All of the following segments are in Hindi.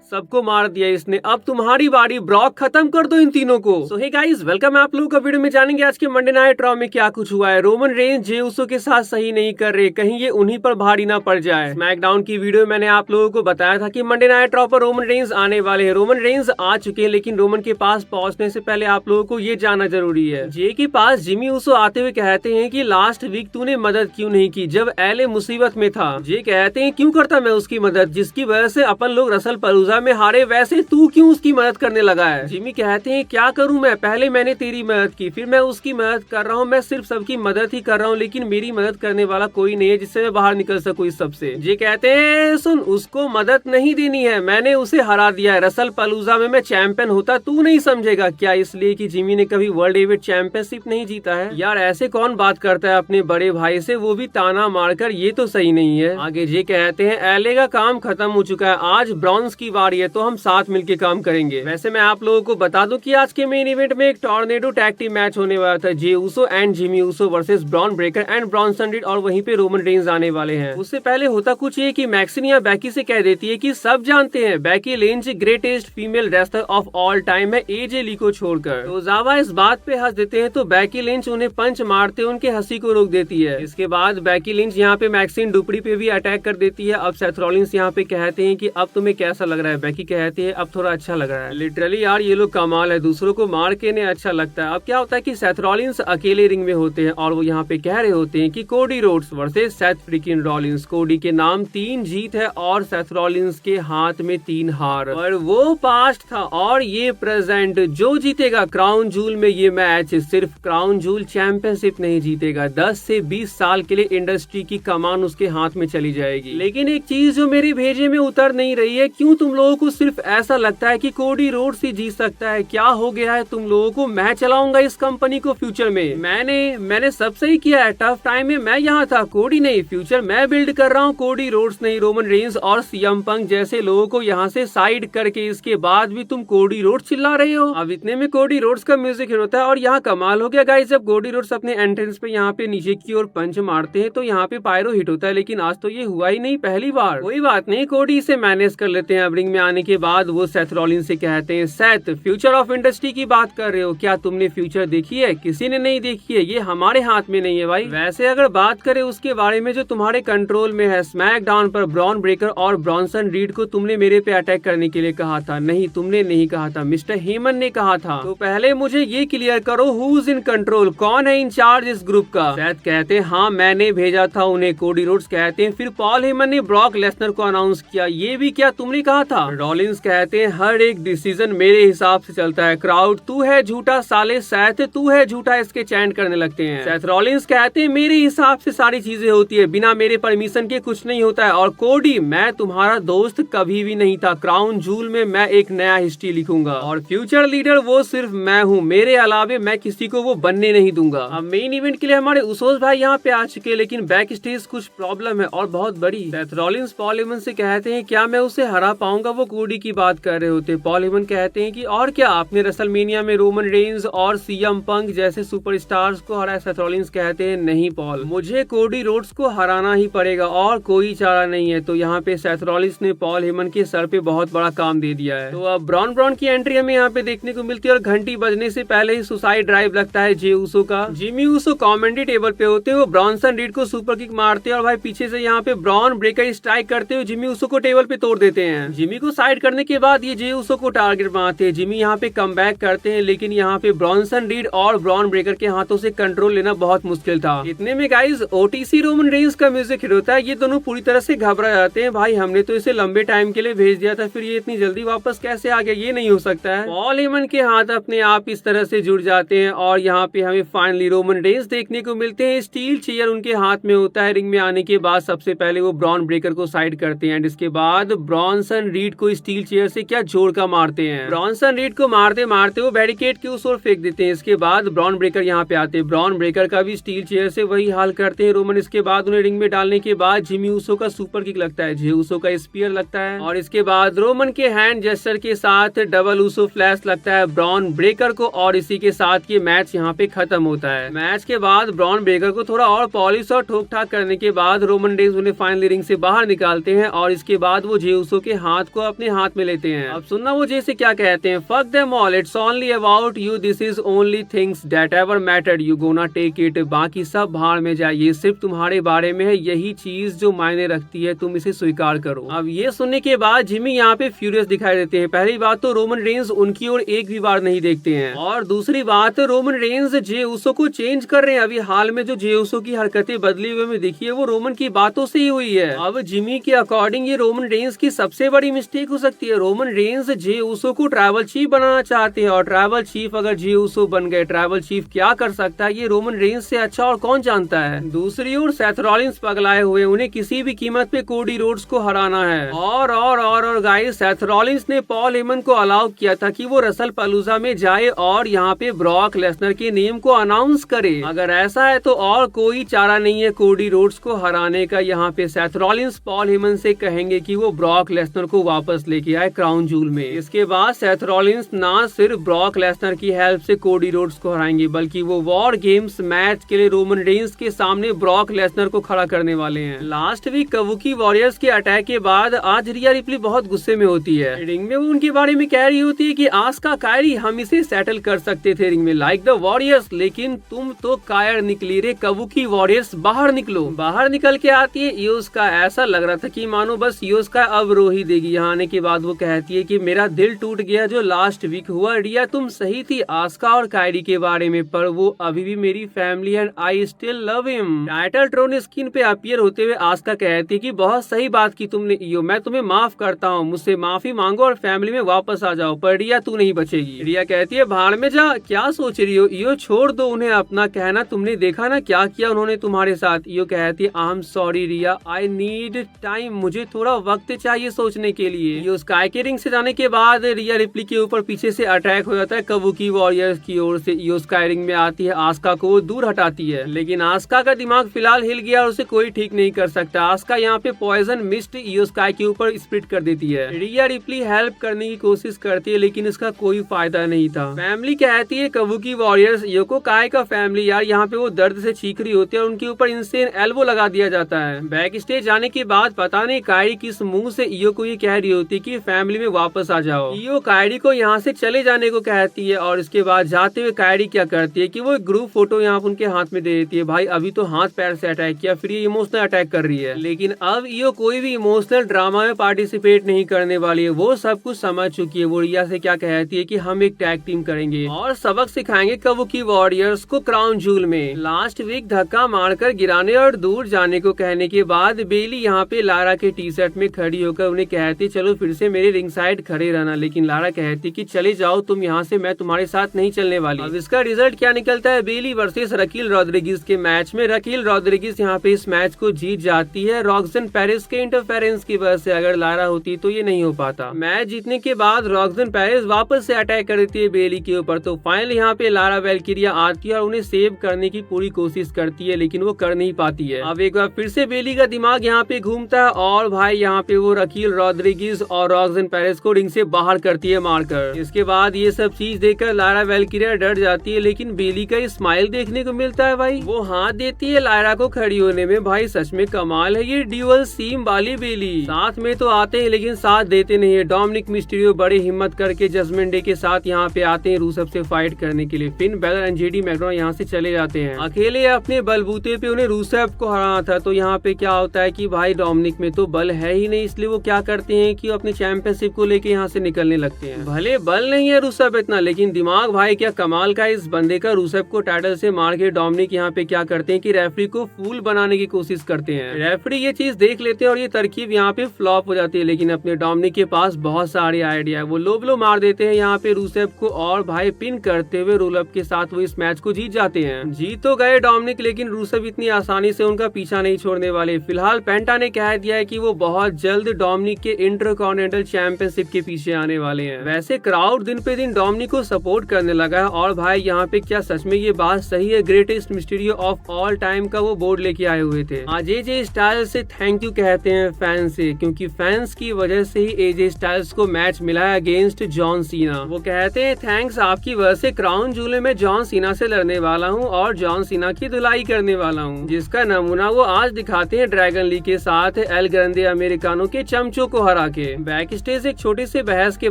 सबको मार दिया इसने, अब तुम्हारी बारी, ब्रॉक खत्म कर दो इन तीनों को। सो हे गाइस, वेलकम आप लोगों का वीडियो में जानेंगे आज के मंडे नाइट रॉ में क्या कुछ हुआ है। रोमन रेंज जे उसो के साथ सही नहीं कर रहे, कहीं ये उन्हीं पर भारी ना पड़ जाए। स्मैकडाउन की वीडियो में मैंने आप लोगों को बताया था कि मंडे नाइट रॉ पर रोमन रेंज आने वाले हैं। रोमन रेंज आ चुके हैं, लेकिन रोमन के पास पहुंचने से पहले आप लोगों को ये जानना जरूरी है। जे के पास जिमी उसो आते हुए कहते हैं कि लास्ट वीक तूने मदद क्यों नहीं की जब एले मुसीबत में था। जे कहते हैं क्यों करता मैं उसकी मदद, जिसकी वजह से अपन लोग रसल पलूजा में हारे, वैसे तू क्यों उसकी मदद करने लगा है। जिमी कहते हैं क्या करूं मैं, पहले मैंने तेरी मदद की, फिर मैं उसकी मदद कर रहा हूं, मैं सिर्फ सबकी मदद ही कर रहा हूं, लेकिन मेरी मदद करने वाला कोई नहीं है जिससे मैं बाहर निकल सकूं इस सबसे। जे कहते हैं सुन, उसको मदद नहीं देनी है, मैंने उसे हरा दिया है, रसल पलूजा में मैं चैंपियन होता तू नहीं समझेगा क्या, इसलिए कि जिमी ने कभी वर्ल्ड हेवीवेट चैंपियनशिप नहीं जीता है। यार ऐसे कौन बात करता है अपने बड़े भाई से, वो भी ताना मारकर, ये तो सही नहीं है। आगे जे कहते हैं एले का काम खत्म हो चुका है, आज ब्रॉन्ज की बारी है, तो हम साथ मिलकर काम करेंगे। वैसे मैं आप लोगों को बता दूं कि आज के मेन इवेंट में एक टॉर्नेडो टैग टीम मैच होने वाला था, Jey Uso and Jimmy Uso versus Bron Breakker and Bronson Reed, और वहीं पे रोमन रेंज आने वाले हैं। उससे पहले होता कुछ ये कि मैक्सिन या बैकी से कह देती है कि सब जानते हैं Becky Lynch greatest female wrestler of all time है एजे ली को छोड़कर। तो जावा इस बात पे हंस देते हैं, तो बैकी लिंच उन्हें पंच मारते उनके हंसी को रोक देती है। इसके बाद बैकी लिंच यहाँ पे मैक्सिन डुपड़ी पे भी अटैक कर देती है। अब सेथ रॉलिंस यहाँ पे कहते हैं कि अब तुम्हें कैसा लग रहा है। बैकी कहती है अब थोड़ा अच्छा लग रहा है। लिटरली यार ये लोग कमाल है, दूसरों को मार के ने अच्छा लगता है। अब क्या होता है कि सेथ रॉलिंस अकेले रिंग में होते हैं और वो यहाँ पे कह रहे होते हैं कि Cody Rhodes versus Seth freaking Rollins. कोडी के नाम 3 जीत है और सेथ रॉलिंस के हाथ में 3 हार, और वो पास्ट था और ये प्रेजेंट। जो जीतेगा क्राउन जूल में ये मैच, सिर्फ क्राउन जूल चैंपियनशिप नहीं जीतेगा, 10 से 20 साल के लिए इंडस्ट्री की कमान उसके हाथ में चली जाएगी। लेकिन एक चीज जो मेरे भेजे में उतर नहीं रही है, क्यों तुम लोगों को सिर्फ ऐसा लगता है कि कोडी रोड्स ही जीत सकता है, क्या हो गया है तुम लोगों को। मैं चलाऊंगा इस कंपनी को फ्यूचर में, मैंने सब सही किया है, टफ टाइम में मैं यहाँ था, कोडी नहीं, फ्यूचर मैं बिल्ड कर रहा हूँ, कोडी रोड्स नहीं। रोमन रेंज और सीएम पंक जैसे लोगों को यहाँ से साइड करके, इसके बाद भी तुम कोडी रोड्स चिल्ला रहे हो। अब इतने में कोडी रोड्स का म्यूजिक हिट होता है और यहाँ कमाल हो गया गाइस, जब कोडी रोड्स अपने एंट्रेंस पे यहाँ पे नीचे की ओर पंच मारते हैं तो यहाँ पे पायरो हिट होता है, लेकिन आज तो ये हुआ ही नहीं, पहली बार। कोई बात नहीं, कोडी इसे मैनेज कर लेते हैं। अब रिंग में आने के बाद वो सेथ रॉलिंस से कहते हैं सेथ, फ्यूचर ऑफ इंडस्ट्री की बात कर रहे हो, क्या तुमने फ्यूचर देखी है? किसी ने नहीं देखी है, ये हमारे हाथ में नहीं है भाई। वैसे अगर बात करें उसके बारे में जो तुम्हारे कंट्रोल में है, स्मैकडाउन पर ब्रॉन ब्रेकर और ब्रॉनसन रीड को तुमने मेरे पे अटैक करने के लिए कहा था, नहीं तुमने नहीं कहा था, मिस्टर हेमन ने कहा था। तो पहले मुझे ये क्लियर करो, हु इज इन कंट्रोल, कौन है इंचार्ज इस ग्रुप का? सेथ कहते हैं हाँ मैंने भेजा था उन्हें। कोडी रोड्स कहते हैं फिर पॉल हेमन ने ब्रॉक लेसनर को अनाउंस किया, ये भी क्या तुमने कहा था? रॉलिंस कहते हैं हर एक डिसीजन मेरे हिसाब से चलता है। क्राउड तू है झूठा साले, सेथ तू है झूठा, इसके चैंट करने लगते हैं। सेथ रॉलिंस कहते हैं मेरे हिसाब से सारी चीजें होती है, बिना मेरे परमिशन के कुछ नहीं होता है। और कोडी मैं तुम्हारा दोस्त कभी भी नहीं था, क्राउन जूल में मैं एक नया हिस्ट्री लिखूंगा और फ्यूचर लीडर वो सिर्फ मैं हूँ, मेरे अलावे मैं किसी को वो बनने नहीं दूंगा। अब मेन इवेंट के लिए हमारे उसोस भाई यहाँ पे आ चुके हैं, लेकिन बैक स्टेज कुछ प्रॉब्लम है और बहुत बड़ी। सेथ रॉलिंस पॉल हेमन से कहते हैं क्या मैं उसे हरा पाऊंगा? वो कोडी की बात कर रहे होते। पॉल हेमन कहते हैं कि और क्या, आपने रेसलमेनिया में रोमन रेंज और सीएम पंक जैसे सुपरस्टार्स को हराया। सेथ रॉलिंस कहते हैं नहीं पॉल, मुझे कोडी रोड्स को हराना ही पड़ेगा और कोई चारा नहीं है। तो यहाँ पे सेथ रॉलिंस ने पॉल हेमन के सर पे बहुत बड़ा काम दे दिया है। तो अब ब्रॉन की एंट्री हमें यहाँ पे देखने को मिलती है और घंटी बजने से पहले ही सुसाइड ड्राइव लगता है जे उसो का। जिमी उसो कमेंट्री टेबल पे होते हैं, वो ब्रॉनसन रीड को सुपर किक मारते हैं और भाई पीछे से यहाँ पे ब्रॉन ब्रेकर स्ट्राइक करते हुए जिमी उसो को टेबल पे तोड़ देते हैं। जिमी को साइड करने के बाद ये जे उसो को टारगेट बनाते हैं। जिमी यहाँ पे कम बैक करते हैं, लेकिन यहाँ पे ब्रॉनसन रीड और ब्रॉन ब्रेकर के हाथों से कंट्रोल लेना बहुत मुश्किल था। इतने में गाइस ओटीसी रोमन रेंज का म्यूजिक हिट होता है, ये दोनों पूरी तरह से घबरा जाते हैं। भाई हमने तो इसे लंबे टाइम के लिए भेज दिया था, फिर ये इतनी जल्दी वापस कैसे आ गया, ये नहीं हो सकता है। पॉल हेमन के हाथ अपने आप इस तरह से जुड़ जाते हैं और यहाँ पे हमें फाइनली रोमन रेंज देखने को मिलते हैं। स्टील चेयर उनके हाथ में होता है। रिंग में आने के बाद सबसे पहले वो ब्रॉन ब्रेकर को साइड करते हैं, इसके बाद ब्रॉनसन रीड को स्टील चेयर से क्या जोड़ का मारते हैं। ब्रॉनसन रीड को मारते मारते वो बैरिकेड के उस ओर फेंक देते हैं। इसके बाद ब्रॉन ब्रेकर यहाँ पे आते हैं, ब्रॉन ब्रेकर का भी स्टील चेयर से वही हाल करते हैं रोमन। इसके बाद उन्हें रिंग में डालने के बाद जिमी उसो का सुपर किक लगता है, जे उसो का स्पीयर लगता है और इसके बाद रोमन के हैंड जेस्चर के साथ डबल उसो फ्लैश लगता है ब्रॉन ब्रेकर को और इसी के साथ ये मैच यहाँ पे खत्म होता है। मैच के बाद ब्रॉन ब्रेकर को थोड़ा और पॉलिश और ठोक ठाक करने के बाद रोमन रेंज उन्हें फाइनली रिंग से बाहर निकालते हैं और इसके बाद वो जे उसो के हाथ को अपने हाथ में लेते हैं। अब सुनना वो जैसे क्या कहते हैं, fuck them all, it's only about you, this is only things that ever mattered, you gonna take it, बाकी सब भाड़ में जाइए, सिर्फ तुम्हारे बारे में है, यही चीज जो मायने रखती है, तुम इसे स्वीकार करो। अब ये सुनने के बाद जिमी यहाँ पे फ्यूरियस दिखाई देते हैं। पहली बात तो रोमन रेंज उनकी ओर एक भी बार नहीं देखते हैं, और दूसरी बात रोमन रेंज जे उसो को चेंज कर रहे हैं। अभी हाल में जो जे उसो की हरकतें बदली हुए में दिखी है वो रोमन की बातों से ही हुई है। अब जिमी के अकॉर्डिंग ये रोमन रेंज की सबसे बड़ी मिस्टेक हो सकती है। रोमन रेंज जे उसो को ट्रैवल चीफ बनाना चाहते हैं, और ट्रैवल चीफ अगर जे उसो बन गए, ट्रैवल चीफ क्या कर सकता है ये रोमन रेंज से अच्छा और कौन जानता है। दूसरी ओर सेथ रॉलिंस पगलाए हुए, उन्हें किसी भी कीमत पे कोडी रोड्स को हराना है। और गाइस, सेथ रॉलिंस ने पॉल हेमन को अलाउ किया था कि वो रसल पलूजा में जाए और यहाँ पे ब्रॉक लेसनर के नेम को अनाउंस करे। अगर ऐसा है तो और कोई चारा नहीं है कोडी रोड्स को हराने का। यहाँ पे सेथ रॉलिंस पॉल हेमन से कहेंगे कि वो ब्रॉक लेसनर को वापस लेके आए क्राउन जूल में। इसके बाद सेथ रॉलिंस ना सिर्फ ब्रॉक लेसनर की हेल्प से कोडी रोड्स को हराएंगे, बल्कि वो वॉर गेम्स मैच के लिए रोमन रेंज के सामने ब्रॉक लेसनर को खड़ा करने वाले हैं। लास्ट वीक कबूकी वॉरियर्स के अटैक के बाद आज रिया रिप्ली बहुत गुस्से में होती है। रिंग में वो उनके बारे में कह रही होती है कि आस्का कायरी हम इसे सेटल कर सकते थे रिंग में लाइक द वॉरियर्स, लेकिन तुम तो कायर निकली रे कबूकी वॉरियर्स, बाहर निकलो। बाहर निकल के आती है यूस्का, ऐसा लग रहा था कि मानो बस यूस्का अब रो ही देगी। यहाँ आने के बाद वो कहती है कि मेरा दिल टूट गया जो लास्ट वीक हुआ, रिया तुम सही थी आस्का और कायरी के बारे में, पर वो अभी भी मेरी family and I still love him. Title ट्रोन स्क्रीन पे अपीयर होते हुए आस्का कहती कि बहुत सही बात की तुमने इयो, मैं तुम्हें माफ करता हूँ, मुझसे माफी मांगो और फैमिली में वापस आ जाओ, पर रिया तू नहीं बचेगी। रिया कहती है भाड़ में जा, क्या सोच रही हो इयो, छोड़ दो उन्हें अपना कहना, तुमने देखा ना क्या किया उन्होंने तुम्हारे साथ। इयो कहती है I am sorry Riya, I need time, मुझे थोड़ा वक्त चाहिए सोचने के लिए। इयो स्काई के रिंग से जाने के बाद रिया रिप्ली के ऊपर पीछे से अटैक हो जाता है कबूकी वॉरियर्स की ओर से। इयो स्काई रिंग में आती है, आस्का को दूर हटाती है, लेकिन आस्का का दिमाग फिलहाल हिल गया और उसे कोई ठीक नहीं कर सकता। आस्का यहाँ पे पॉइजन मिस्ट इयो स्काई के ऊपर स्प्रिट कर देती है। रिया रिप्ली हेल्प करने की कोशिश करती है, लेकिन इसका कोई फायदा नहीं था। फैमिली कहती है कबूकी वॉरियर्स, योको काय का फैमिली यार, यहाँ पे वो दर्द से चीख रही होती है और उनके ऊपर इंसेन एल्बो लगा दिया जाता है। बैक स्टेज जाने के बाद पता नहीं कायरी किस मुंह से इयो को ये कह रही होती कि फैमिली में वापस आ जाओ। इयो कायरी को यहाँ से चले जाने को कहती है, और इसके बाद जाते हुए कायरी क्या करती है कि वो एक ग्रुप फोटो यहाँ उनके हाथ में दे देती है। भाई अभी तो हाथ पैर से अटैक किया, फिर ये इमोशनल अटैक कर रही है, लेकिन अब इयो कोई भी इमोशनल ड्रामा में पार्टिसिपेट नहीं करने वाली है, वो सब कुछ समझ चुकी है। वो रिया से क्या कहती है कि हम एक टैग टीम करेंगे और सबक सिखाएंगे कबूकी वॉरियर्स को क्राउन जूल में। लास्ट वीक धक्का मारकर गिराने और दूर जाने को कहने के बाद बेली यहाँ पे लारा के टी शर्ट में खड़ी होकर उन्हें कहती चलो फिर से मेरे रिंग साइड खड़े रहना, लेकिन लारा कहती कि चले जाओ तुम यहाँ से, मैं तुम्हारे साथ नहीं चलने वाली। अब इसका रिजल्ट क्या निकलता है, बेली वर्सेस रकील रॉड्रिगीज के मैच में रकील रॉड्रिगीज यहाँ पे इस मैच को जीत जाती है रॉक्सन पेरिस के इंटरफेरेंस की वजह से। अगर लारा होती तो ये नहीं हो पाता। मैच जीतने के बाद रॉक्सन पेरिस वापस से अटैक कर देती है बेली के ऊपर, तो फाइनल यहाँ पे लारा वेल्किरिया आती है और उन्हें सेव करने की पूरी कोशिश करती है, लेकिन वो कर नहीं पाती है। अब एक बार फिर से बेली का दिमाग यहाँ पे घूमता है और भाई यहाँ पे वो रकील रॉड्रिगीज और रॉक्सन पेरिस को रिंग से बाहर करती है मारकर। इसके बाद ये सब चीज देखकर लारा वेल्किरिया डर जाती है, लेकिन बेली का स्माइल देखने को मिलता है। भाई वो हाथ देती है लारा को खड़ी होने में। भाई सच में कमाल है ये ड्यूअल सीम वाली बेली। साथ में तो आते हैं लेकिन साथ देते नहीं है। डोमिनिक मिस्टीरियो बड़ी हिम्मत करके जजमेंट डे के साथ यहाँ पे आते हैं रूसेफ से फाइट करने के लिए। फिन बैलर एंड जेडी मैकडॉन यहाँ से चले जाते हैं। अकेले अपने बलबूते पे उन्हें रूसेफ को हराना था, तो यहाँ पे क्या होता है कि भाई डोमिनिक में तो बल है ही नहीं, इसलिए वो क्या करते हैं कि अपने चैंपियनशिप को लेके यहाँ से निकलने लगते हैं। भले बल नहीं है रूसेफ इतना, लेकिन दिमाग भाई क्या कमाल का इस बंदे का। रूसेफ को टाइटल से मार के डोमिनिक यहाँ पे क्या करते हैं कि रेफरी को फूल बनाने की कोशिश करते हैं। रेफरी ये चीज देख लेते हैं और ये तरकीब यहाँ पे फ्लॉप हो जाती है, लेकिन अपने डोमिनिक के पास बहुत सारे आइडिया है। वो लो ब्लो मार देते हैं यहाँ पे रूसेफ को और भाई पिन करते हुए रोलअप के साथ वो इस मैच को जीत जाते हैं। जीत तो गए डोमिनिक, लेकिन रूसेफ इतनी आसानी से उनका पीछा नहीं छोड़ने वाले। फिलहाल पेंटा ने कह दिया है कि वो बहुत जल्द डोमिनिक के इंटरकॉन्टिनेंटल चैंपियनशिप के पीछे आने वाले हैं। वैसे क्राउड दिन पे दिन डोमिनिक को सपोर्ट करने लगा है, और भाई यहाँ पे क्या सच में ये बात सही है, greatest Mysterio of all time का वो बोर्ड लेके आए हुए थे। आज एजे स्टाइल्स से थैंक यू कहते हैं फैंस से, क्योंकि फैंस की वजह से ही एजे स्टाइल्स को मैच मिला है अगेंस्ट जॉन सीना। वो कहते हैं थैंक्स आपकी वजह से क्राउन जूल में जॉन सीना से लड़ने वाला हूँ और जॉन सीना की धुलाई करने वाला हूँ, जिसका नमूना वो आज दिखाते हैं ड्रैगन लीग के साथ एल ग्रंदे अमेरिकानो के चमचों को हरा आके। बैक स्टेज एक छोटी सी बहस के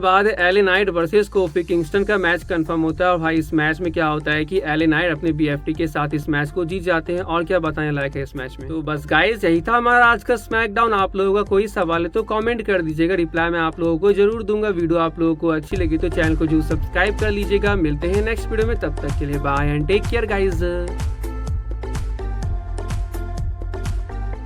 बाद LA Knight versus coffee Kingston का मैच कंफर्म होता है और भाई इस मैच में क्या होता है कि एले नाइट अपने BFT के साथ इस मैच को जीत जाते हैं। और क्या बताने लायक है इस मैच में। तो बस गाइस यही था हमारा आज का स्मैकडाउन। आप लोगों का कोई सवाल है तो कमेंट कर दीजिएगा, रिप्लाई मैं आप लोगों को जरूर दूंगा। वीडियो आप लोगों को अच्छी लगी तो चैनल को जरूर सब्सक्राइब कर लीजिएगा। मिलते हैं नेक्स्ट वीडियो में, तब तक के लिए bye and take care guys.